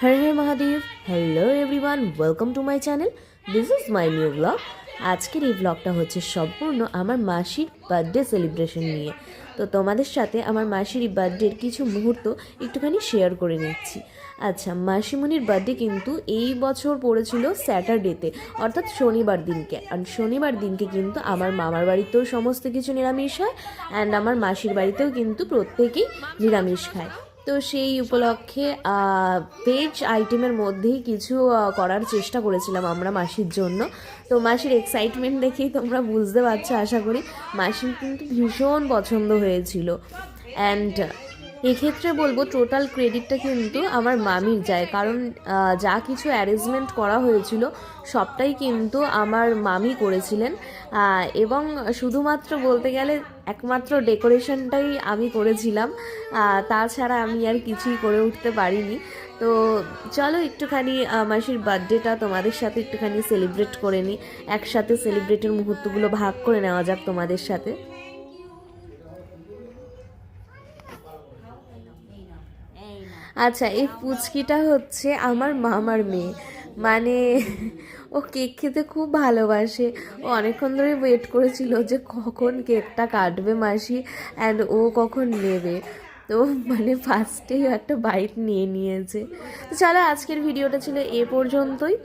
Har Har Mahadev. Hello everyone, welcome to my channel. This is my new blog. আজকের এই ব্লগটা হচ্ছে সম্পূর্ণ আমার মাসির বার্থডে সেলিব্রেশন নিয়ে। তো তোমাদের সাথে আমার মাসির বার্থডের কিছু মুহূর্ত একটুখানি শেয়ার করে নিচ্ছি। আচ্ছা, মাসিমণির বার্থডে কিন্তু এই বছর পড়েছিল স্যাটারডেতে, অর্থাৎ শনিবার দিনকে। আর শনিবার দিনকে কিন্তু আমার মামার বাড়িতেও সমস্ত কিছু নিরামিষ হয়, অ্যান্ড আমার মাসির বাড়িতেও কিন্তু প্রত্যেকেই নিরামিষ খায়। তো সেই উপলক্ষে ভেজ আইটেমের মধ্যেই কিছু করার চেষ্টা করেছিলাম আমরা মাসির জন্য। তো মাসির এক্সাইটমেন্ট দেখেই তোমরা বুঝতে পারছো আশা করি। মাসির কিন্তু ভীষণ পছন্দ হয়েছিল, অ্যান্ড এক্ষেত্রে বলবো টোটাল ক্রেডিটটা কিন্তু আমার মামির যায়, কারণ যা কিছু অ্যারেঞ্জমেন্ট করা হয়েছিল সবটাই কিন্তু আমার মামি করেছিলেন। এবং শুধুমাত্র বলতে গেলে একমাত্র ডেকোরেশনটাই আমি করেছিলাম, তাছাড়া আমি আর কিছুই করে উঠতে পারিনি। তো চলো একটুখানি মাসির বার্থডেটা তোমাদের সাথে একটুখানি সেলিব্রেট করে নিই, একসাথে সেলিব্রেটের মুহূর্তগুলো ভাগ করে নেওয়া যাক তোমাদের সাথে। আচ্ছা, এই পুচকিটা হচ্ছে আমার মামার মেয়ে। মানে ও কেক খেতে খুব ভালোবাসে। ও অনেকক্ষণ ধরে ওয়েট করেছিল যে কখন কেকটা কাটবে মাসি, অ্যান্ড ও কখন নেবে। তো মানে ফার্স্টেই একটা বাইট নিয়ে নিয়েছে। তো চলো, আজকের ভিডিওটা ছিল এ পর্যন্তই।